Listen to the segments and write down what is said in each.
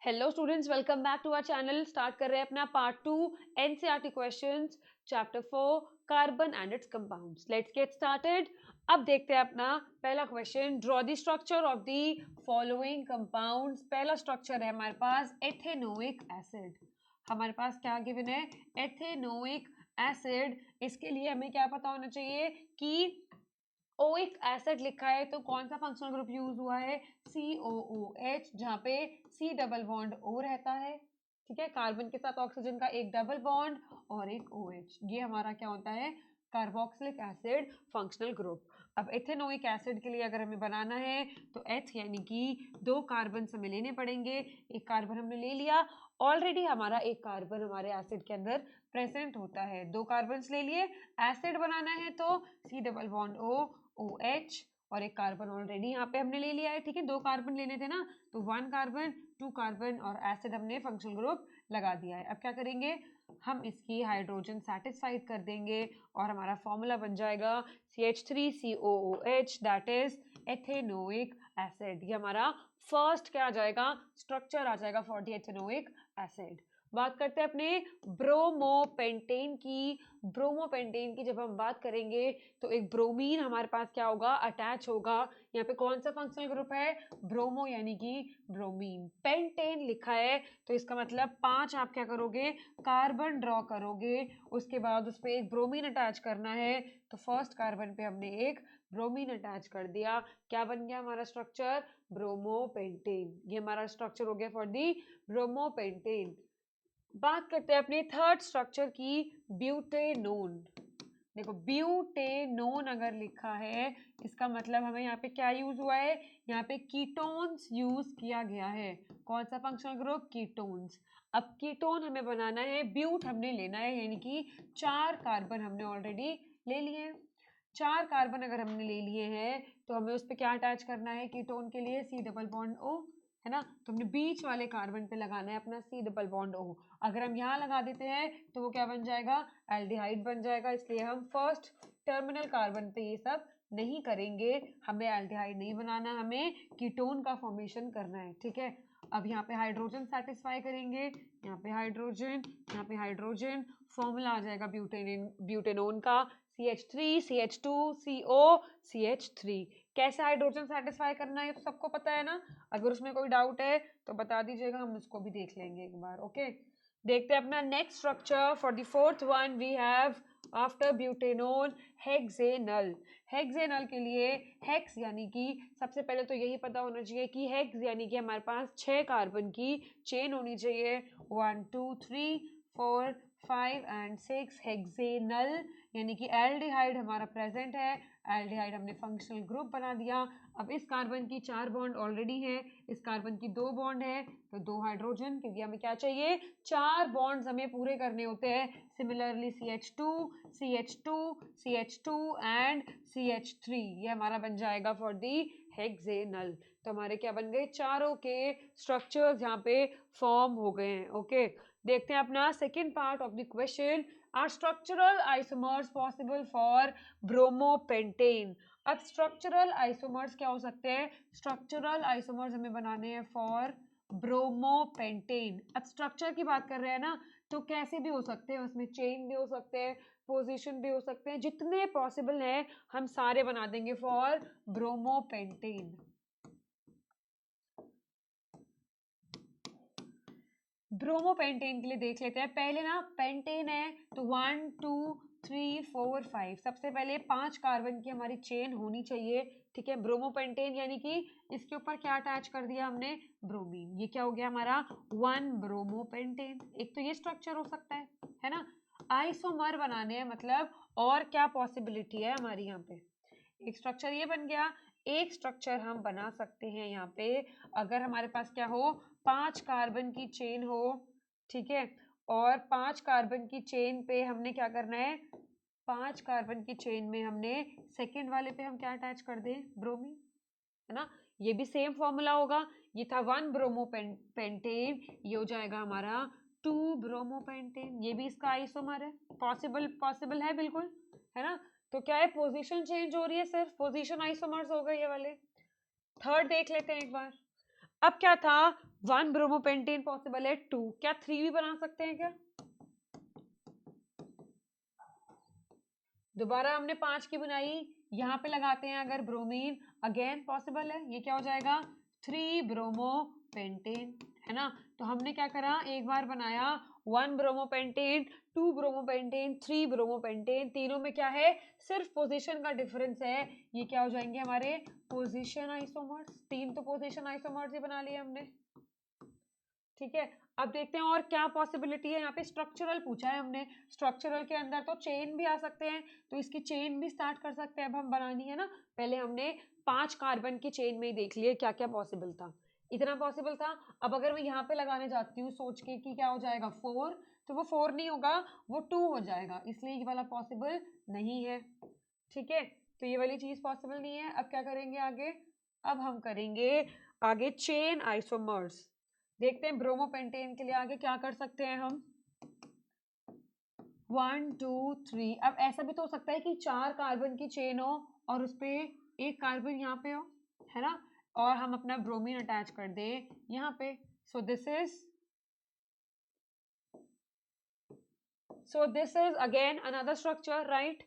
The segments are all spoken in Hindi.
Hello students, welcome back to our channel. Start कर रहे हैं अपना part 2 NCERT questions chapter 4 carbon and its compounds. Let's get started. अब देखते हैं अपना पहला question. Draw the structure of the following compounds. पहला स्ट्रक्चर है हमारे पास एथेनोइक एसिड। हमारे पास क्या गिवन है? Ethanoic acid. इसके लिए हमें क्या पता होना चाहिए कि ओइक एसिड लिखा है तो कौन सा फंक्शनल ग्रुप यूज हुआ है? COOH, जहाँ पे C डबल बॉन्ड O रहता है। ठीक है, कार्बन के साथ ऑक्सीजन का एक डबल बॉन्ड और एक OH, ये हमारा क्या होता है? Carboxylic acid functional group. अब एथेनोइक एसिड के लिए अगर हमें बनाना है तो एथ यानी कि 2 कार्बन हमें लेने पड़ेंगे। एक कार्बन हमने ले लिया, ऑलरेडी हमारा एक कार्बन हमारे एसिड के अंदर प्रेजेंट होता है। 2 कार्बन ले लिए, एसिड बनाना है तो C double bond O OH और एक कार्बन ऑलरेडी यहाँ पे हमने ले लिया है। ठीक है, 2 कार्बन लेने थे ना, तो 1 कार्बन 2 कार्बन और एसिड हमने फंक्शनल ग्रुप लगा दिया है। अब क्या करेंगे? हम इसकी हाइड्रोजन सेटिस्फाइड कर देंगे और हमारा फॉर्मूला बन जाएगा CH3COOH, that is ethanoic acid. ये हमारा फर्स्ट क्या आ जाएगा? स्ट्रक्चर आ जाएगा फॉर द एथेनोइक एसिड। बात करते हैं अपने ब्रोमोपेंटेन की। ब्रोमोपेंटेन की जब हम बात करेंगे तो एक ब्रोमीन हमारे पास क्या होगा? अटैच होगा। यहाँ पे कौन सा फंक्शनल ग्रुप है? ब्रोमो यानी कि ब्रोमीन। पेंटेन लिखा है तो इसका मतलब 5 आप क्या करोगे? कार्बन ड्रॉ करोगे, उसके बाद उस पर एक ब्रोमीन अटैच करना है। तो फर्स्ट कार्बन पे हमने एक ब्रोमीन अटैच कर दिया। क्या बन गया हमारा स्ट्रक्चर? ब्रोमोपेंटेन। ये हमारा स्ट्रक्चर हो गया फॉर दी ब्रोमोपेंटेन। बात करते हैं अपने थर्ड स्ट्रक्चर की, ब्यूटेनोन। देखो, ब्यूटेनोन अगर लिखा है इसका मतलब हमें यहाँ पे क्या यूज हुआ है? यहाँ पे कीटोन्स यूज किया गया है। कौन सा फंक्शनल ग्रुप? कीटोन्स। अब कीटोन हमें बनाना है, ब्यूट हमने लेना है, यानी कि 4 कार्बन हमने ऑलरेडी ले लिए हैं। 4 कार्बन अगर हमने ले लिए हैं तो हमें उस पर क्या अटैच करना है? कीटोन के लिए C डबल बॉन्ड O, है ना। तो हमने बीच वाले कार्बन पे लगाना है अपना C डबल बॉन्ड O। अगर हम यहाँ लगा देते हैं तो वो क्या बन जाएगा? एल्डिहाइड बन जाएगा। इसलिए हम फर्स्ट टर्मिनल कार्बन पे ये सब नहीं करेंगे। हमें एल्डिहाइड नहीं बनाना, हमें कीटोन का फॉर्मेशन करना है। ठीक है, अब यहाँ पे हाइड्रोजन सेटिस्फाई करेंगे, यहाँ पे हाइड्रोजन, यहाँ पे हाइड्रोजन। फॉर्मूला आ जाएगा ब्यूटेनोन का CH3CH2CO CH3। कैसे हाइड्रोजन सेटिस्फाई करना है तो सबको पता है ना। अगर उसमें कोई डाउट है तो बता दीजिएगा, हम उसको भी देख लेंगे एक बार। ओके, देखते हैं अपना next structure. For the fourth one we have after butanone hexanal. Hexanal के लिए हेक्स यानी कि सबसे पहले तो यही पता होना चाहिए कि हेक्स यानी कि हमारे पास 6 कार्बन की चेन होनी चाहिए। 1 2 3 4 5 एंड 6 हेक्सेनल, यानी कि एल्डिहाइड हमारा प्रेजेंट है। एल्डिहाइड हमने फंक्शनल ग्रुप बना दिया। अब इस कार्बन की 4 बॉन्ड ऑलरेडी है, इस कार्बन की 2 बॉन्ड है, तो 2 हाइड्रोजन, क्योंकि हमें क्या चाहिए? 4 बॉन्ड्स हमें पूरे करने होते हैं। Similarly CH2 CH2 CH2 and CH3, ये हमारा बन जाएगा फॉर दी हेक्सेनल। तो हमारे क्या बन गए? चारों के स्ट्रक्चर्स यहाँ पे फॉर्म हो गए हैं। ओके, देखते हैं अपना second part of the question. Are structural isomers possible for bromopentane? अब स्ट्रक्चरल आइसोमर्स क्या हो सकते हैं? स्ट्रक्चरल आइसोमर्स हमें बनाने हैं फॉर ब्रोमोपेंटेन। अब स्ट्रक्चर की बात कर रहे हैं ना, तो कैसे भी हो सकते हैं, उसमें चेन भी हो सकते हैं, पोजीशन भी हो सकते हैं, जितने पॉसिबल हैं हम सारे बना देंगे फॉर ब्रोमोपेंटेन। ब्रोमोपेंटेन के लिए देख लेते हैं। पहले ना पेंटेन है तो 1 2 3 4 5, सबसे पहले 5 कार्बन की हमारी चेन होनी चाहिए। ठीक है, ब्रोमोपेंटेन यानी कि इसके ऊपर क्या अटैच कर दिया हमने? ब्रोमीन। ये क्या हो गया हमारा? 1 ब्रोमोपेंटेन। एक तो ये स्ट्रक्चर हो सकता है ना। आइसोमर बनाने हैं मतलब और क्या पॉसिबिलिटी है हमारी यहाँ पे? एक स्ट्रक्चर ये बन गया। एक स्ट्रक्चर हम बना सकते हैं यहाँ पे, अगर हमारे पास क्या हो? 5 कार्बन की चेन हो। ठीक है, और 5 कार्बन की चेन पे हमने क्या करना है? 5 कार्बन की चेन में हमने सेकेंड वाले पे हम क्या अटैच कर दें? ब्रोमीन, है ना। ये भी सेम फॉर्मूला होगा। ये था 1 ब्रोमोपेंटेन, ये हो जाएगा हमारा 2 ब्रोमोपेंटेन। ये भी इसका आइसोमर है। पॉसिबल है बिल्कुल, है ना। तो क्या है? पोजीशन चेंज हो रही है, सिर्फ पोजीशन आइसोमर्स हो गए ये वाले। थर्ड देख लेते हैं एक बार। अब क्या था, 1 ब्रोमोपेंटेन पॉसिबल है, 2, क्या 3 भी बना सकते हैं क्या? दोबारा हमने 5 की बनाई, यहाँ पे लगाते हैं अगर ब्रोमीन, अगेन पॉसिबल है, ये क्या हो जाएगा 3 ब्रोमोपेंटेन, है ना। तो हमने क्या करा, एक बार बनाया 1 ब्रोमोपेंटेन, 2 ब्रोमोपेंटेन, 3 ब्रोमोपेंटेन, तीनों में क्या है, सिर्फ पोजीशन का डिफरेंस है, ये क्या हो जाएंगे हमारे पोजीशन आइसोमर्स, 3 तो पोजीशन आइसोमर्स ही बना लिए हमने, ठीक है। अब देखते हैं और क्या पॉसिबिलिटी है, यहाँ पे स्ट्रक्चरल पूछा है हमने, स्ट्रक्चरल के अंदर तो चेन भी आ सकते हैं, तो इसकी चेन भी स्टार्ट कर सकते हैं, अब हम बनानी है ना, पहले हमने 5 कार्बन की चेन में ही देख लिए क्या क्या पॉसिबल था, इतना पॉसिबल था। अब अगर मैं यहाँ पे लगाने जाती हूँ सोच के कि क्या हो जाएगा 4, तो वो 4 नहीं होगा, वो 2 हो जाएगा, इसलिए ये वाला पॉसिबल नहीं है, ठीक है। तो ये वाली चीज पॉसिबल नहीं है। अब क्या करेंगे आगे, अब हम करेंगे आगे चेन आइसोमर्स, देखते हैं ब्रोमोपेंटेन के लिए आगे क्या कर सकते हैं हम, 1 2 3। अब ऐसा भी तो हो सकता है कि 4 कार्बन की चेन हो और उस पे एक कार्बन यहाँ पे हो, है ना, और हम अपना ब्रोमीन अटैच कर दे यहाँ पे, so this is again another structure, right.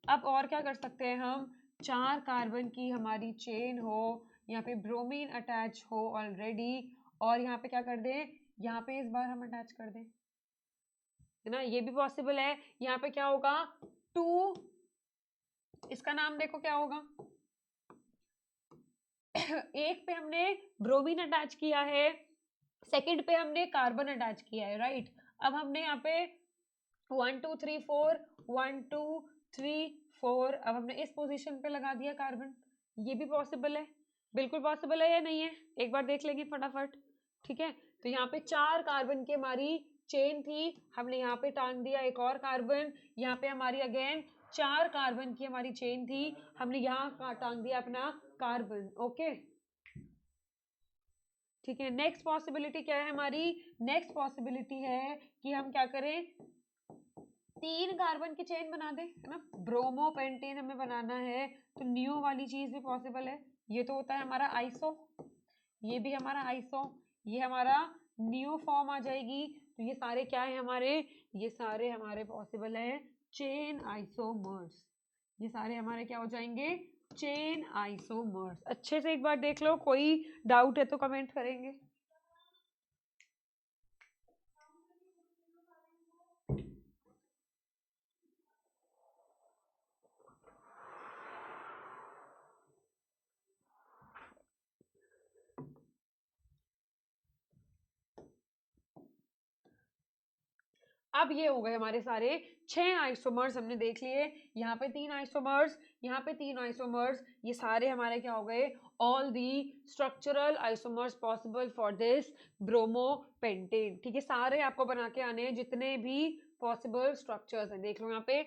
अब और क्या कर सकते हैं हम, 4 कार्बन की हमारी चेन हो, यहाँ पे ब्रोमीन अटैच हो ऑलरेडी, और यहाँ पे क्या कर दें, यहाँ पे इस बार हम अटैच कर दें, है ना, ये भी पॉसिबल है। यहाँ पे क्या होगा 2, इसका नाम देखो क्या होगा एक पे हमने ब्रोमीन अटैच किया है, सेकंड पे हमने कार्बन अटैच किया है, राइट। अब हमने यहाँ पे 1 2 3 4, 1 2 3 4, अब हमने इस पोजीशन पे लगा दिया कार्बन, ये भी पॉसिबल है, बिल्कुल पॉसिबल है या नहीं है, एक बार देख लेंगे फटाफट, ठीक है। तो यहाँ पे 4 कार्बन की हमारी चेन थी, हमने यहाँ पे टांग दिया एक और कार्बन, यहाँ पे हमारी अगेन 4 कार्बन की हमारी चेन थी, हमने यहाँ टांग दिया अपना कार्बन, ओके, ठीक है। नेक्स्ट पॉसिबिलिटी क्या है हमारी, नेक्स्ट पॉसिबिलिटी है कि हम क्या करें, 3 कार्बन की चेन बना दे, है ना, ब्रोमोपेंटेन हमें बनाना है, तो नियो वाली चीज भी पॉसिबल है, ये तो होता है हमारा आइसो, ये भी हमारा आइसो, ये हमारा नियो फॉर्म आ जाएगी, तो ये सारे क्या है हमारे, ये सारे हमारे पॉसिबल है चेन आइसोमर्स, ये सारे हमारे क्या हो जाएंगे, चेन आइसोमर्स। अच्छे से एक बार देख लो, कोई डाउट है तो कमेंट करेंगे। अब ये हो गए हमारे सारे 6 आइसोमर्स हमने देख लिए, यहाँ पे 3 आइसोमर्स, यहाँ पे 3 आइसोमर्स, ये सारे हमारे क्या हो गए, all the structural isomers possible for this bromopentane, ठीक है। सारे आपको बना के आने हैं जितने भी पॉसिबल स्ट्रक्चर्स हैं, देख लो यहाँ पे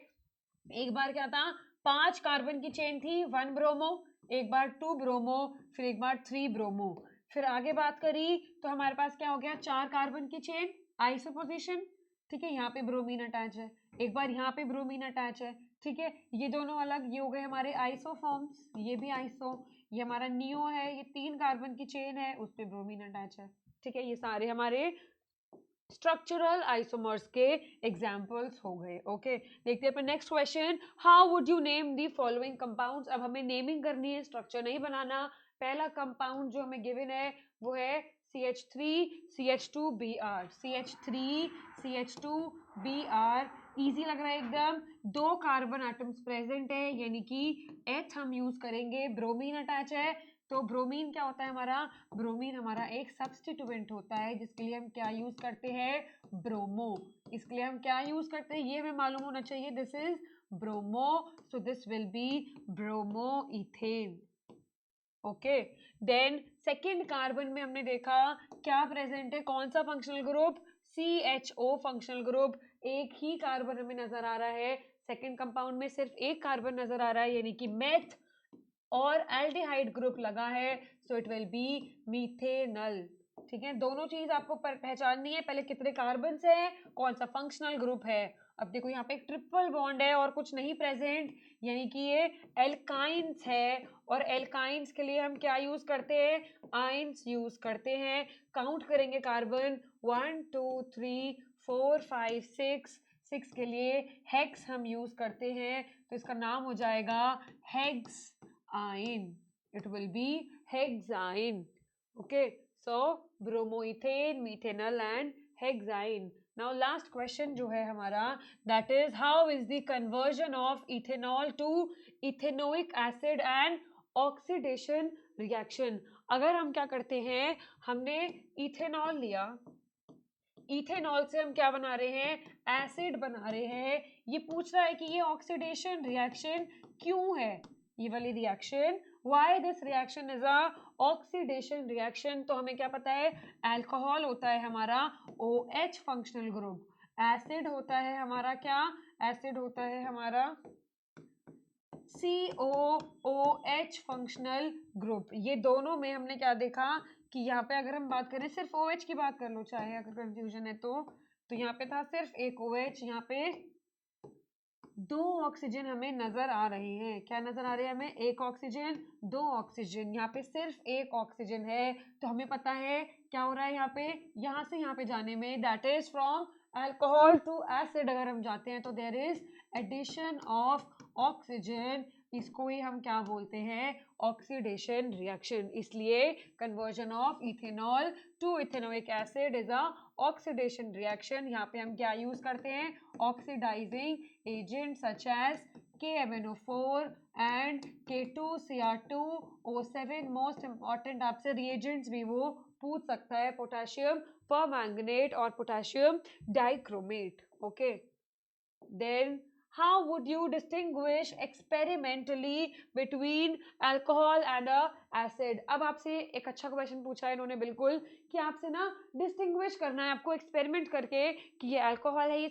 एक बार क्या था, 5 कार्बन की चेन थी, 1 ब्रोमो, एक बार 2 ब्रोमो, फिर एक बार 3 ब्रोमो, फिर आगे बात करी तो हमारे पास क्या हो गया, 4 कार्बन की चेन आइसो पोजीशन, ठीक है, यहाँ पे ब्रोमीन अटैच है, एक बार यहाँ पे ब्रोमीन अटैच है, ठीक है, ये दोनों अलग, ये हो गए हमारे आइसो फॉर्म्स, ये भी आइसो, ये हमारा नियो है, ये 3 कार्बन की चेन है, उस पे ब्रोमीन अटैच है, ठीक है, ये सारे हमारे स्ट्रक्चरल आइसोमर्स के एग्जाम्पल्स हो गए, ओके। देखते हैं अपना next question, how would you name the following compounds. अब हमें नेमिंग करनी है, स्ट्रक्चर नहीं बनाना। पहला कंपाउंड जो हमें गिवन है वो है CH3 CH2Br, CH3 CH2Br, easy लग रहा है एकदम, 2 कार्बन एटम्स प्रेजेंट है, यानी कि H हम यूज करेंगे, ब्रोमीन अटैच है, तो ब्रोमीन क्या होता है हमारा, ब्रोमीन हमारा एक सब्स्टिट्यूएंट होता है, जिसके लिए हम क्या यूज करते हैं, ब्रोमो, इसके लिए हम क्या यूज करते हैं ये हमें मालूम होना चाहिए, this is bromo, so this will be bromo ethane, okay. Then second carbon में हमने देखा क्या प्रेजेंट है, कौन सा functional group, CHO functional group, एक ही कार्बन हमें नजर आ रहा है, सेकेंड कंपाउंड में सिर्फ एक कार्बन नजर आ रहा है, यानी कि मेथ और एल्डिहाइड ग्रुप लगा है, so it will B methanal, ठीक है। दोनों चीज आपको पहचाननी है, पहले कितने कार्बन है, कौन सा फंक्शनल ग्रुप है। अब देखो यहाँ पे एक ट्रिपल बॉन्ड है और कुछ नहीं प्रेजेंट, यानी कि ये एल्काइंस है, और एल्काइंस के लिए हम क्या यूज करते हैं, आइंस यूज करते हैं। काउंट करेंगे कार्बन 1 2 3 4 5 6, 6 के लिए हेक्स हम यूज करते हैं, तो इसका नाम हो जाएगा hexane. It will be hexane. Okay, so bromoethane, methanol and hexane. Now last question जो है हमारा, that is how is the conversion of ethanol to ethanoic acid and oxidation reaction. अगर हम क्या करते हैं, हमने इथेनॉल लिया, इथेनॉल से हम क्या बना रहे हैं, एसिड बना रहे हैं। ये पूछ रहा है कि ये ऑक्सीडेशन रिएक्शन क्यों है, ये वाली reaction, why this reaction is a oxidation reaction. तो हमें क्या पता है, अल्कोहल होता है हमारा OH फंक्शनल ग्रुप, एसिड होता है हमारा क्या, एसिड होता है हमारा COOH फंक्शनल ग्रुप। ये दोनों में हमने क्या देखा कि यहाँ पे अगर हम बात करें, सिर्फ OH की बात कर लो चाहे अगर कंफ्यूजन है तो यहाँ पे था सिर्फ एक OH, यहाँ पे 2 ऑक्सीजन हमें नजर आ रहे हैं। क्या नजर आ रहे हैं हमें, एक ऑक्सीजन 2 ऑक्सीजन, यहाँ पे सिर्फ एक ऑक्सीजन है। तो हमें पता है क्या हो रहा है यहाँ पे, यहाँ से यहाँ पे जाने में, that is from alcohol to acid अगर हम जाते हैं तो there is addition of oxygen, इसको ही हम क्या बोलते हैं, ऑक्सीडेशन रिएक्शन। इसलिए conversion of ethanol to ethanoic acid is a oxidation reaction. यहाँ पे हम क्या यूज करते हैं, oxidising agent such as KMnO4 and K2Cr2O7। Most important आपसे रिएजेंट्स भी वो पूछ सकता है, पोटेशियम परमैंगनेट और potassium dichromate. Okay, then how would you distinguish experimentally between alcohol and a acid। अब आपसे एक अच्छा क्वेश्चन पूछा है इन्होंने बिल्कुल, कि आपसे ना डिस्टिंग्विश करना है आपको एक्सपेरिमेंट करके कि ये अल्कोहल है, ये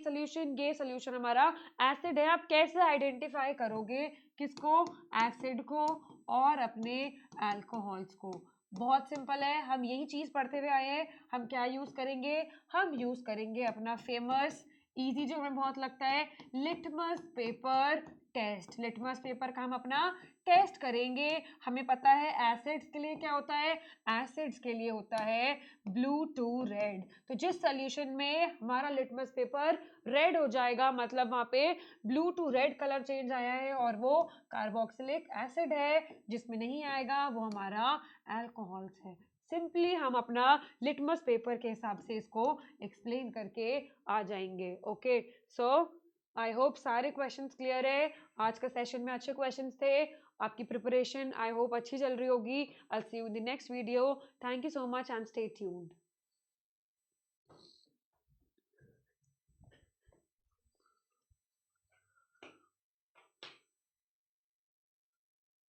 सोल्यूशन हमारा एसिड है। आप कैसे आइडेंटिफाई करोगे, किसको, एसिड को और अपने अल्कोहल्स को। बहुत सिंपल है, हम यही चीज पढ़ते हुए आए हैं। हम क्या यूज करेंगे, हम यूज करेंगे अपना फेमस, इजी जो हमें बहुत लगता है, litmus paper test. Litmus paper का हम अपना टेस्ट करेंगे। हमें पता है एसिड्स के लिए क्या होता है, एसिड्स के लिए होता है ब्लू टू रेड। तो जिस सोल्यूशन में हमारा लिटमस पेपर रेड हो जाएगा, मतलब वहां पे blue to red colour change आया है और वो कार्बोक्सिलिक एसिड है। जिसमें नहीं आएगा वो हमारा अल्कोहल्स है। सिंपली हम अपना लिटमस पेपर के हिसाब से इसको एक्सप्लेन करके आ जाएंगे। ओके, सो आई होप सारे क्वेश्चंस क्लियर है। आज का सेशन में अच्छे क्वेश्चंस थे, आपकी प्रिपरेशन आई होप अच्छी चल रही होगी। I will see you in the next video. Thank you so much and stay tuned.